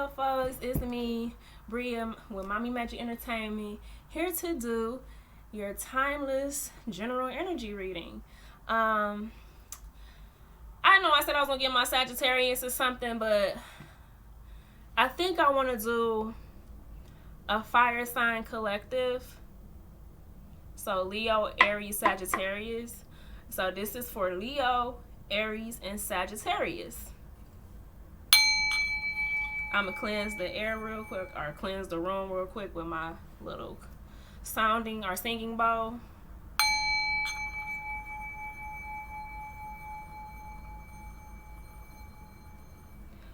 up, folks? It's me, Bria, with Mommy Magic Entertainment, here to do your timeless general energy reading. I know I said I was going to get my Sagittarius or something, but I think I want to do a fire sign collective. So Leo, Aries, Sagittarius. So this is for Leo, Aries, and Sagittarius. I'm going to cleanse the air real quick, or cleanse the room real quick with my little sounding or singing bowl.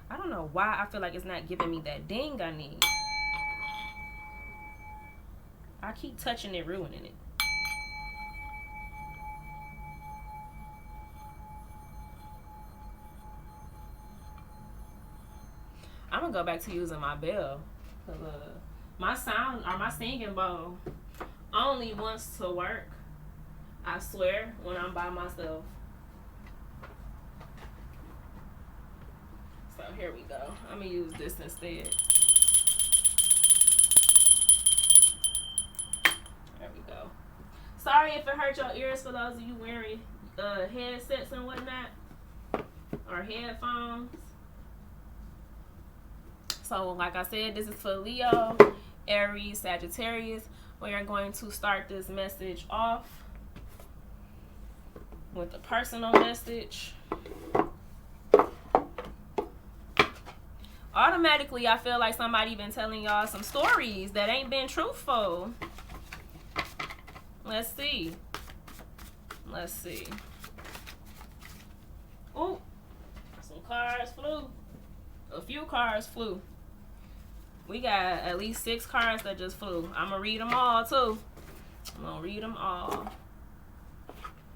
I don't know why I feel like it's not giving me that ding I need. I keep touching it, ruining it. I'm gonna go back to using my bell, cause my sound or my singing bowl only wants to work, I swear, when I'm by myself. So here we go. I'm gonna use this instead. There we go. Sorry if it hurt your ears for those of you wearing headsets and whatnot, or headphones. So like I said, this is for Leo, Aries, Sagittarius. We are going to start this message off with a personal message. Automatically, I feel like somebody been telling y'all some stories that ain't been truthful. Let's see. Let's see. Oh, some cards flew. A few cards flew. We got at least 6 cards that just flew. I'm going to read them all, too. I'm going to read them all.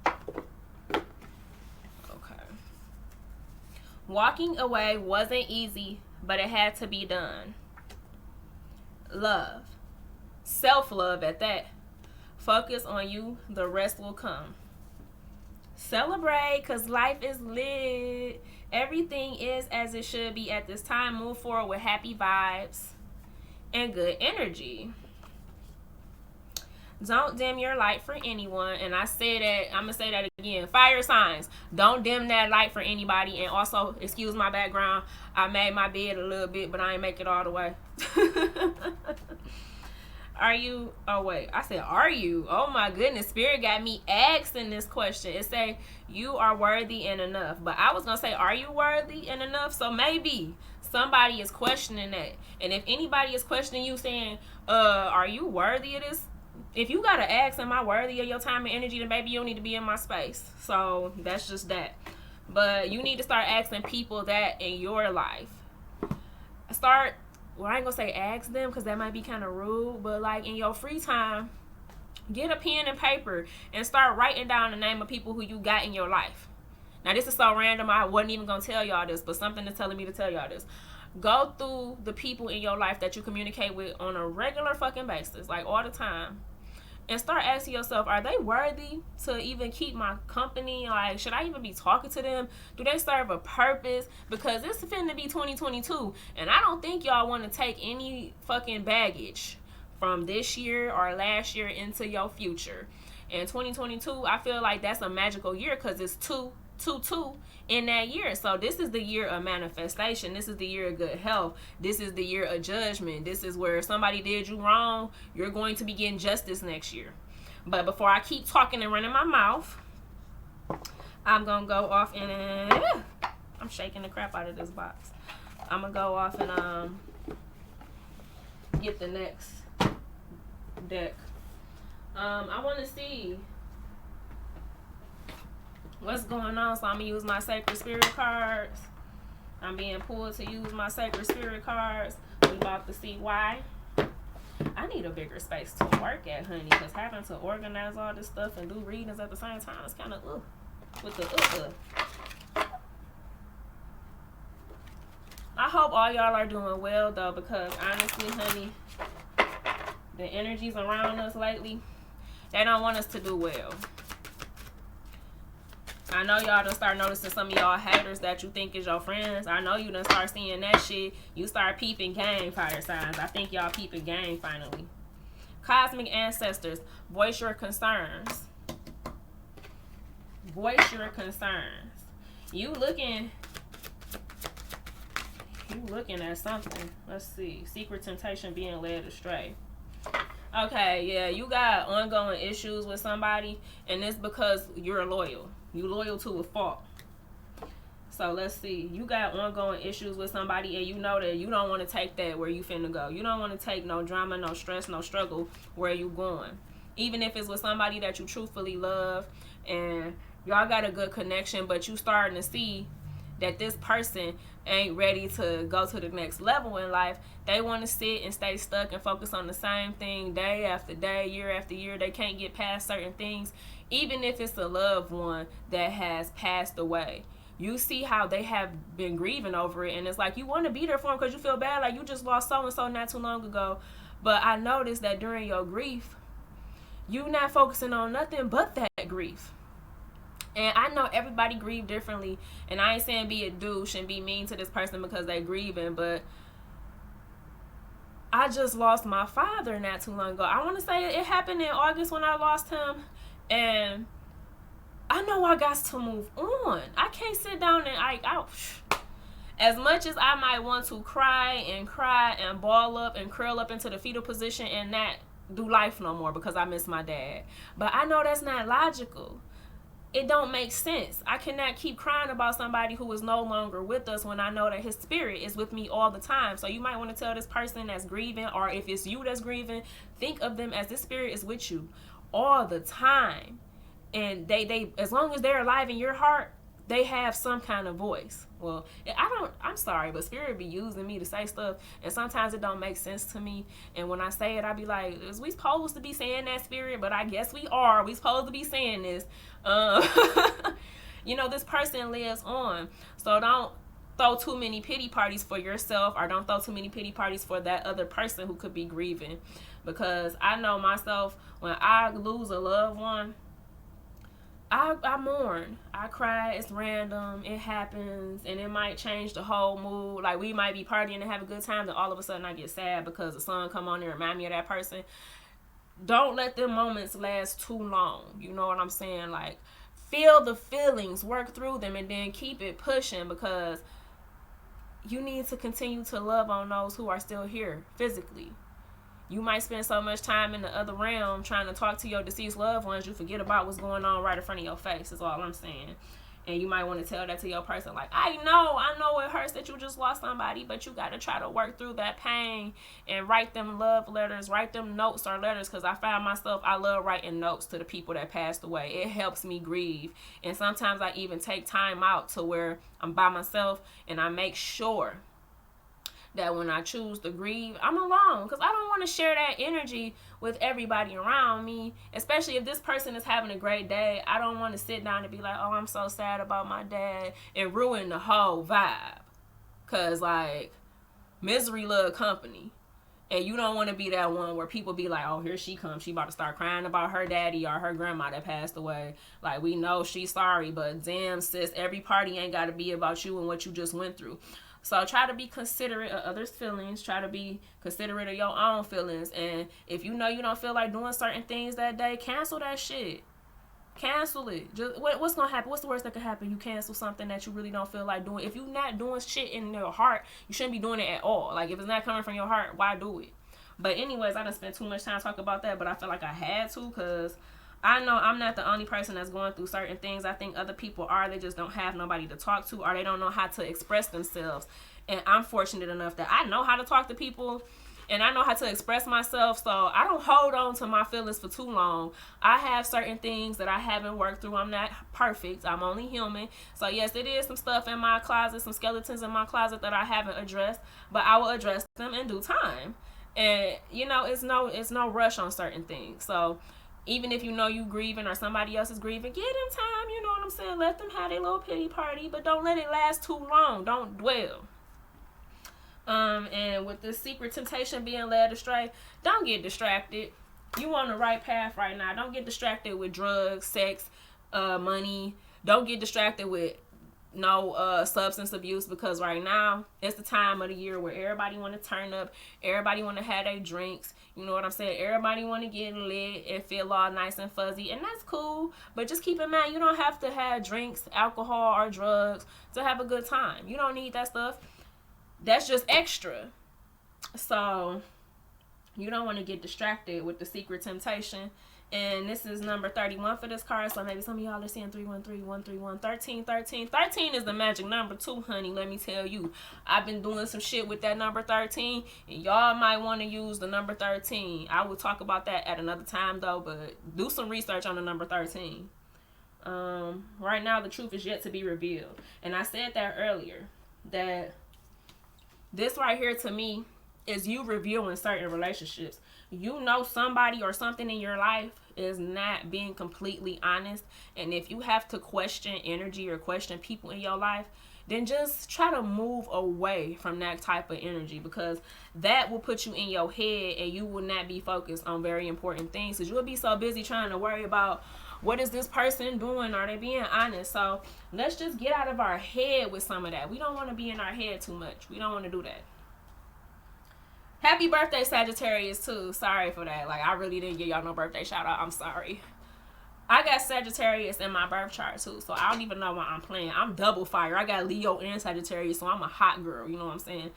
Okay. Walking away wasn't easy, but it had to be done. Love. Self-love at that. Focus on you. The rest will come. Celebrate, because life is lit. Everything is as it should be at this time. Move forward with happy vibes and good energy. Don't dim your light for anyone. And I say that, I'm going to say that again. Fire signs. Don't dim that light for anybody. And also, excuse my background, I made my bed a little bit, but I ain't make it all the way. Are you, oh wait, I said, are you? Oh my goodness, Spirit got me asking this question. It say, you are worthy and enough. But I was going to say, are you worthy and enough? So maybe somebody is questioning that. And if anybody is questioning you saying, are you worthy of this? If you got to ask, am I worthy of your time and energy, then baby, you don't need to be in my space. So that's just that. But you need to start asking people that in your life. Well, I ain't gonna say ask them because that might be kind of rude, but like in your free time, get a pen and paper and start writing down the name of people who you got in your life. Now, this is so random, I wasn't even gonna tell y'all this, but something is telling me to tell y'all this. Go through the people in your life that you communicate with on a regular fucking basis, like all the time, and start asking yourself, are they worthy to even keep my company? Like, should I even be talking to them? Do they serve a purpose? Because it's finna be 2022, and I don't think y'all want to take any fucking baggage from this year or last year into your future. And 2022, I feel like that's a magical year because it's 2 in that year. So this is the year of manifestation. This is the year of good health. This is the year of judgment. This is where somebody did you wrong, you're going to be getting justice next year. But before I keep talking and running my mouth, I'm gonna go off and I'm shaking the crap out of this box. I'm gonna go off and get the next deck. I want to see what's going on, so I'm going to use my Sacred Spirit cards. I'm being pulled to use my Sacred Spirit cards. We're about to see why. I need a bigger space to work at, honey, because having to organize all this stuff and do readings at the same time is kind of, with the I hope all y'all are doing well, though, because honestly, honey, the energies around us lately, they don't want us to do well. I know y'all done start noticing some of y'all haters that you think is your friends. I know you done start seeing that shit. You start peeping game, fire signs. I think y'all peeping game finally. Cosmic ancestors, voice your concerns. Voice your concerns. You looking at something. Let's see. Secret temptation, being led astray. Okay, yeah, you got ongoing issues with somebody, and it's because you're loyal. You loyal to a fault. So let's see. You got ongoing issues with somebody, and you know that you don't want to take that where you finna go. You don't want to take no drama, no stress, no struggle where you going. Even if it's with somebody that you truthfully love, and y'all got a good connection, but you starting to see that this person ain't ready to go to the next level in life. They want to sit and stay stuck and focus on the same thing day after day, year after year. They can't get past certain things, even if it's a loved one that has passed away. You see how they have been grieving over it, and it's like you want to be there for them because you feel bad, like you just lost so-and-so not too long ago. But I noticed that during your grief, you not focusing on nothing but that grief. And I know everybody grieve differently, and I ain't saying be a douche and be mean to this person because they grieving, but I just lost my father not too long ago. I want to say it happened in August when I lost him, and I know I got to move on. I can't sit down and as much as I might want to cry and ball up and curl up into the fetal position and not do life no more because I miss my dad, but I know that's not logical. It don't make sense. I cannot keep crying about somebody who is no longer with us when I know that his spirit is with me all the time. So you might want to tell this person that's grieving, or if it's you that's grieving, think of them as this spirit is with you all the time. And they as long as they're alive in your heart, they have some kind of voice. Well, I'm sorry, but spirit be using me to say stuff, and sometimes it don't make sense to me. And when I say it, I be like, is we supposed to be saying that, spirit? But I guess we are. We supposed to be saying this. You know, this person lives on. So don't throw too many pity parties for yourself, or don't throw too many pity parties for that other person who could be grieving. Because I know myself, when I lose a loved one, I mourn. I cry. It's random. It happens. And it might change the whole mood. Like, we might be partying and have a good time, then all of a sudden I get sad because the song come on and remind me of that person. Don't let them moments last too long. You know what I'm saying? Like, feel the feelings, work through them, and then keep it pushing, because you need to continue to love on those who are still here physically. You might spend so much time in the other realm trying to talk to your deceased loved ones, you forget about what's going on right in front of your face, is all I'm saying. And you might want to tell that to your person, like, I know it hurts that you just lost somebody, but you got to try to work through that pain and write them love letters, write them notes or letters, because I found myself, I love writing notes to the people that passed away. It helps me grieve. And sometimes I even take time out to where I'm by myself, and I make sure that when I choose to grieve, I'm alone, because I don't want to share that energy with everybody around me, especially if this person is having a great day. I don't want to sit down and be like, oh, I'm so sad about my dad, and ruin the whole vibe, because, like, misery love company. And you don't want to be that one where people be like, oh, here she comes, she about to start crying about her daddy or her grandma that passed away. Like, we know she's sorry, but damn, sis, every party ain't got to be about you and what you just went through. So try to be considerate of others' feelings. Try to be considerate of your own feelings. And if you know you don't feel like doing certain things that day, cancel that shit. Cancel it. Just what's going to happen? What's the worst that could happen? You cancel something that you really don't feel like doing. If you're not doing shit in your heart, you shouldn't be doing it at all. Like, if it's not coming from your heart, why do it? But anyways, I done spent too much time talking about that, but I feel like I had to, because I know I'm not the only person that's going through certain things. I think other people are. They just don't have nobody to talk to, or they don't know how to express themselves. And I'm fortunate enough that I know how to talk to people, and I know how to express myself, so I don't hold on to my feelings for too long. I have certain things that I haven't worked through. I'm not perfect. I'm only human. So yes, it is some stuff in my closet, some skeletons in my closet that I haven't addressed, but I will address them in due time. And, you know, it's no rush on certain things. So even if you know you grieving or somebody else is grieving, give them time, you know what I'm saying? Let them have their little pity party, but don't let it last too long. Don't dwell. And with this secret temptation, being led astray, don't get distracted. You on the right path right now. Don't get distracted with drugs, sex, money. don't get distracted with no substance abuse, because right now it's the time of the year where everybody want to turn up, everybody want to have their drinks, you know what I'm saying, everybody want to get lit and feel all nice and fuzzy, and that's cool, but just keep in mind, you don't have to have drinks, alcohol, or drugs to have a good time. You don't need that stuff. That's just extra. So you don't want to get distracted with the secret temptation. And this is number 31 for this card. So maybe some of y'all are seeing 313, 131, 13, 13. 13 is the magic number too, honey. Let me tell you. I've been doing some shit with that number 13. And y'all might want to use the number 13. I will talk about that at another time though. But do some research on the number 13. Right now, the truth is yet to be revealed. And I said that earlier. That this right here to me is you reviewing certain relationships. You know somebody or something in your life is not being completely honest, and if you have to question energy or question people in your life, then just try to move away from that type of energy, because that will put you in your head and you will not be focused on very important things, because you'll be so busy trying to worry about what is this person doing, are they being honest. So let's just get out of our head with some of that. We don't want to be in our head too much. We don't want to do that. Happy birthday, Sagittarius, too. Sorry for that. Like, I really didn't give y'all no birthday shout out. I'm sorry. I got Sagittarius in my birth chart, too. So, I don't even know why I'm playing. I'm double fire. I got Leo and Sagittarius, so I'm a hot girl. You know what I'm saying?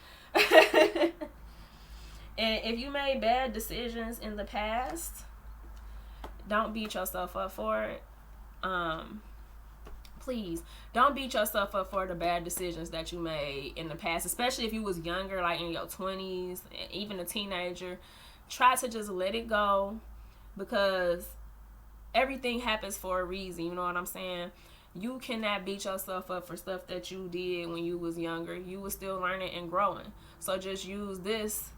And if you made bad decisions in the past, don't beat yourself up for it. Please don't beat yourself up for the bad decisions that you made in the past, especially if you was younger, like in your 20s, even a teenager. Try to just let it go, because everything happens for a reason. You know what I'm saying? You cannot beat yourself up for stuff that you did when you was younger. You was still learning and growing. So just use this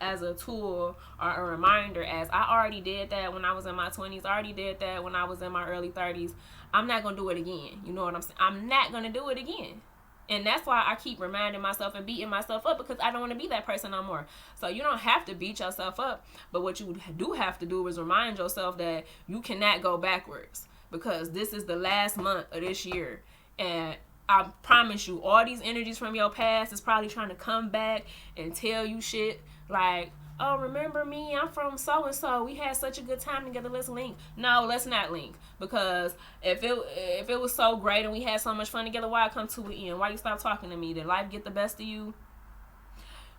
as a tool or a reminder, as I already did that when I was in my 20s. I already did that when I was in my early 30s. I'm not going to do it again. You know what I'm saying? I'm not going to do it again. And that's why I keep reminding myself and beating myself up, because I don't want to be that person no more. So you don't have to beat yourself up. But what you do have to do is remind yourself that you cannot go backwards, because this is the last month of this year. And I promise you, all these energies from your past is probably trying to come back and tell you shit like, oh, remember me? I'm from so-and-so. We had such a good time together. Let's link. No, let's not link. Because if it was so great and we had so much fun together, why come to an end? Why you stop talking to me? Did life get the best of you?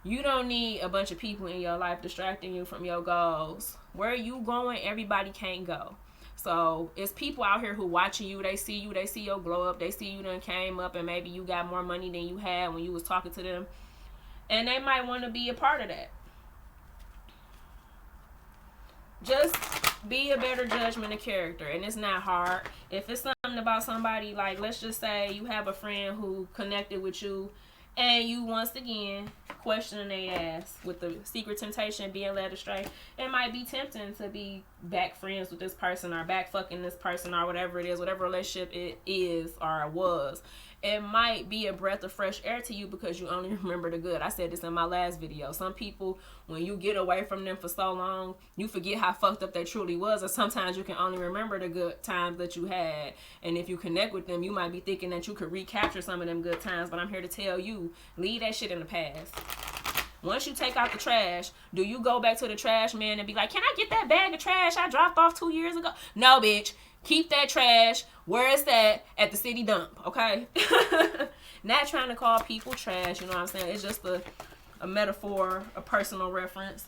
You don't need a bunch of people in your life distracting you from your goals. Where you going, everybody can't go. So it's people out here who watching you. They see you. They see your glow up. They see you done came up, and maybe you got more money than you had when you was talking to them. And they might want to be a part of that. Just be a better judgment of character, and it's not hard. If it's something about somebody, like let's just say you have a friend who connected with you, and you once again questioning their ass with the secret temptation being led astray, it might be tempting to be back friends with this person, or back fucking this person, or whatever it is, whatever relationship it is or was. It might be a breath of fresh air to you because you only remember the good. I said this in my last video. Some people, when you get away from them for so long, you forget how fucked up they truly was. And sometimes you can only remember the good times that you had. And if you connect with them, you might be thinking that you could recapture some of them good times. But I'm here to tell you, leave that shit in the past. Once you take out the trash, do you go back to the trash man and be like, can I get that bag of trash I dropped off 2 years ago? No, bitch. Keep that trash where it's at the city dump, okay? Not trying to call people trash, you know what I'm saying? It's just a metaphor, a personal reference.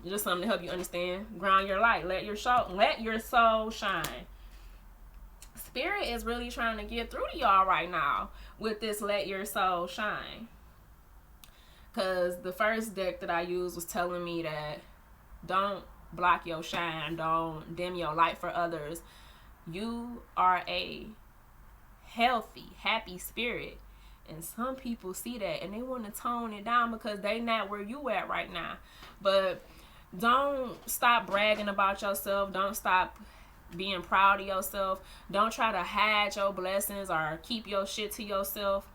Just something to help you understand. Ground your light. Let your soul shine. Spirit is really trying to get through to y'all right now with this let your soul shine. Because the first deck that I used was telling me that don't block your shine, don't dim your light for others. You are a healthy, happy spirit, and some people see that and they want to tone it down because they not where you at right now. But don't stop bragging about yourself. Don't stop being proud of yourself. Don't try to hide your blessings or keep your shit to yourself.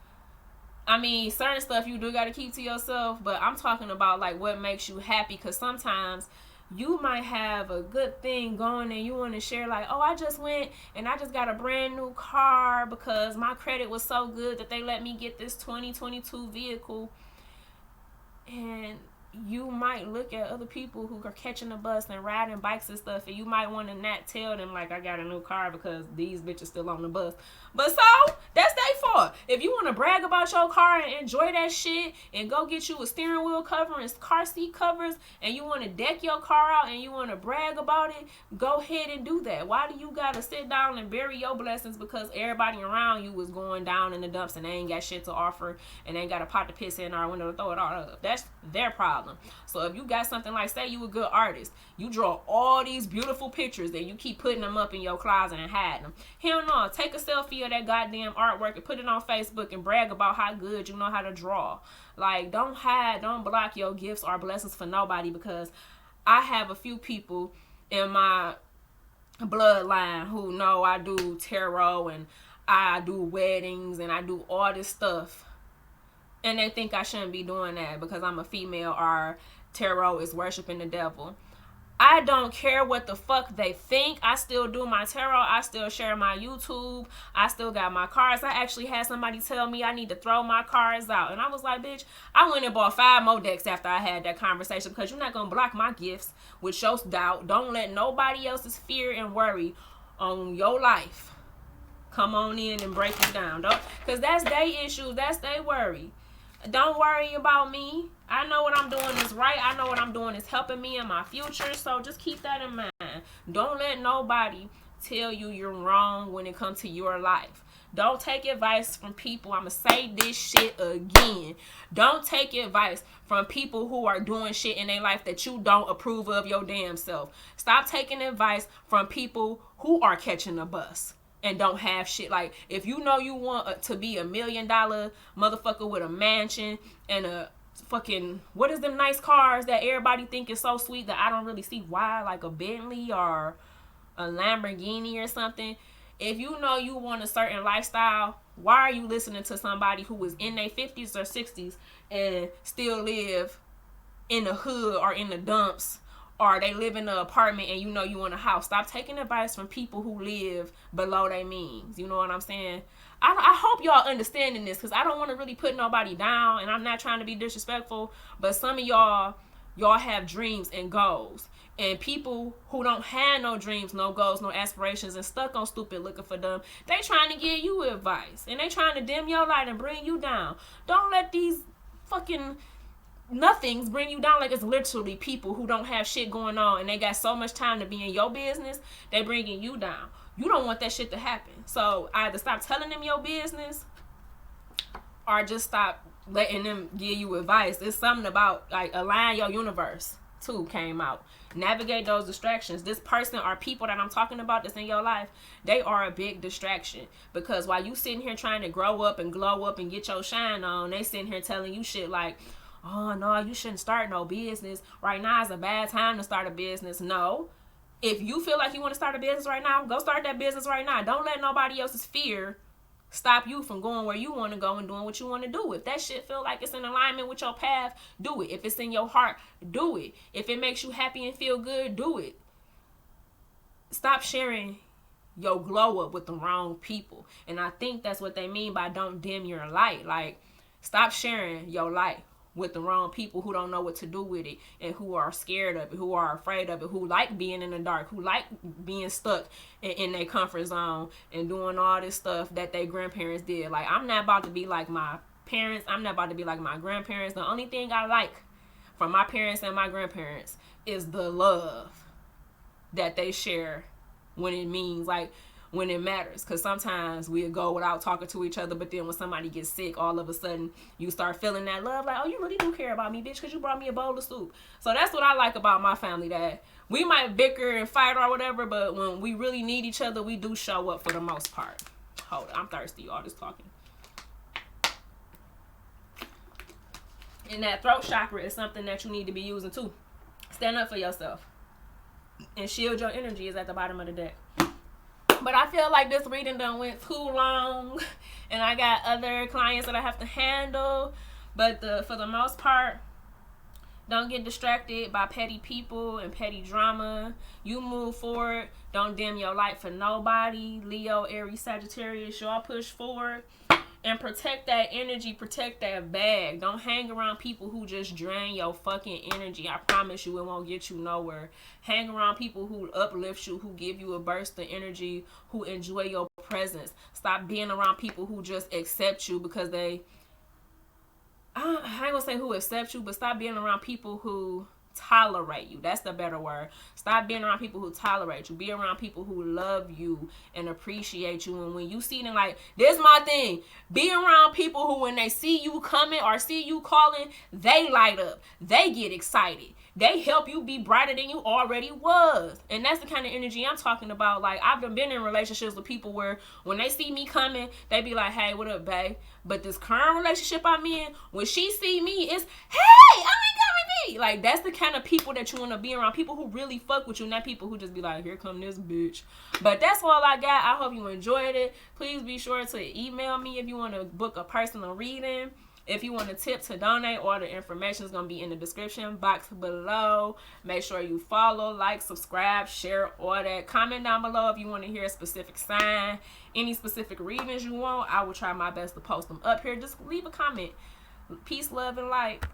I mean, certain stuff you do got to keep to yourself, but I'm talking about like what makes you happy, because sometimes you might have a good thing going and you want to share like, oh, I just went and I just got a brand new car because my credit was so good that they let me get this 2022 vehicle. And you might look at other people who are catching the bus and riding bikes and stuff, and you might want to not tell them like, I got a new car because these bitches still on the bus. But so that's their fault. If you want to brag about your car and enjoy that shit and go get you a steering wheel cover and car seat covers, and you want to deck your car out and you want to brag about it, go ahead and do that. Why do you gotta sit down and bury your blessings because everybody around you was going down in the dumps and they ain't got shit to offer and they ain't got a pot to piss in our window to throw it all up? That's their problem. So if you got something like, say you a good artist, you draw all these beautiful pictures and you keep putting them up in your closet and hiding them. Hell no, take a selfie of that goddamn artwork and put it on Facebook and brag about how good you know how to draw. Like, don't hide, don't block your gifts or blessings for nobody, because I have a few people in my bloodline who know I do tarot and I do weddings and I do all this stuff. And they think I shouldn't be doing that because I'm a female or tarot is worshiping the devil. I don't care what the fuck they think. I still do my tarot. I still share my YouTube. I still got my cards. I actually had somebody tell me I need to throw my cards out. And I was like, bitch, I went and bought 5 more decks after I had that conversation, because you're not going to block my gifts with your doubt. Don't let nobody else's fear and worry on your life come on in and break you down. Because that's their issues. That's their worry. Don't worry about me. I know what I'm doing is right. I know what I'm doing is helping me in my future. So just keep that in mind. Don't let nobody tell you you're wrong when it comes to your life. Don't take advice from people. I'm going to say this shit again. Don't take advice from people who are doing shit in their life that you don't approve of your damn self. Stop taking advice from people who are catching the bus and don't have shit. Like, if you know you want to be $1 million motherfucker with a mansion and a fucking, what is them nice cars that everybody think is so sweet that I don't really see why, like a Bentley or a Lamborghini or something. If you know you want a certain lifestyle, why are you listening to somebody who is in their 50s or 60s and still live in the hood or in the dumps, or they live in an apartment and you know you want a house? Stop taking advice from people who live below their means. You know what I'm saying? I hope y'all understanding this, because I don't want to really put nobody down, and I'm not trying to be disrespectful, but some of y'all have dreams and goals. And people who don't have no dreams, no goals, no aspirations, and stuck on stupid looking for them, they trying to give you advice. And they trying to dim your light and bring you down. Don't let these fucking nothings bring you down. Like, it's literally people who don't have shit going on and they got so much time to be in your business, they bringing you down. You don't want that shit to happen. So either stop telling them your business or just stop letting them give you advice. It's something about, like, align your universe too came out. Navigate those distractions. This person or people that I'm talking about that's in your life, they are a big distraction, because while you sitting here trying to grow up and glow up and get your shine on, they sitting here telling you shit like, oh no, you shouldn't start no business. Right now is a bad time to start a business. No. If you feel like you want to start a business right now, go start that business right now. Don't let nobody else's fear stop you from going where you want to go and doing what you want to do. If that shit feel like it's in alignment with your path, do it. If it's in your heart, do it. If it makes you happy and feel good, do it. Stop sharing your glow up with the wrong people. And I think that's what they mean by don't dim your light. Like, stop sharing your light with the wrong people who don't know what to do with it and who are scared of it, who are afraid of it, who like being in the dark, who like being stuck in their comfort zone and doing all this stuff that their grandparents did. Like, I'm not about to be like my parents. I'm not about to be like my grandparents. The only thing I like from my parents and my grandparents is the love that they share when it means, like, when it matters. Because sometimes we'll go without talking to each other, but then when somebody gets sick, all of a sudden you start feeling that love, like, oh, you really do care about me, bitch, because you brought me a bowl of soup. So that's what I like about my family, that we might bicker and fight or whatever, but when we really need each other, we do show up for the most part. Hold on, I'm thirsty, all this talking. And that throat chakra is something that you need to be using too. Stand up for yourself. And shield your energy is at the bottom of the deck. But I feel like this reading done went too long, and I got other clients that I have to handle. But for the most part, Don't get distracted by petty people and petty drama. You move forward. Don't dim your light for nobody. Leo, Aries, Sagittarius, y'all push forward. And protect that energy, protect that bag. Don't hang around people who just drain your fucking energy. I promise you it won't get you nowhere. Hang around people who uplift you, who give you a burst of energy, who enjoy your presence. Stop being around people who just accept you because they... I ain't gonna say who accept you, but stop being around people who tolerate you. That's the better word. Stop being around people who tolerate you. Be around people who love you and appreciate you. And when you see them, like, this is my thing. Be around people who, when they see you coming or see you calling, they light up. They get excited. They help you be brighter than you already was. And that's the kind of energy I'm talking about. Like, I've been in relationships with people where when they see me coming, they be like, hey, what up, babe? But this current relationship I'm in, when she see me, it's, hey, oh my God, like, that's the kind of people that you want to be around. People who really fuck with you, not people who just be like, here come this bitch. But that's all I got. I hope you enjoyed it. Please be sure to email me if you want to book a personal reading. If you want a tip to donate, all the information is going to be in the description box below. Make sure you follow, like, subscribe, share, all that. Comment down below if you want to hear a specific sign. Any specific readings you want, I will try my best to post them up here. Just leave a comment. Peace, love, and light.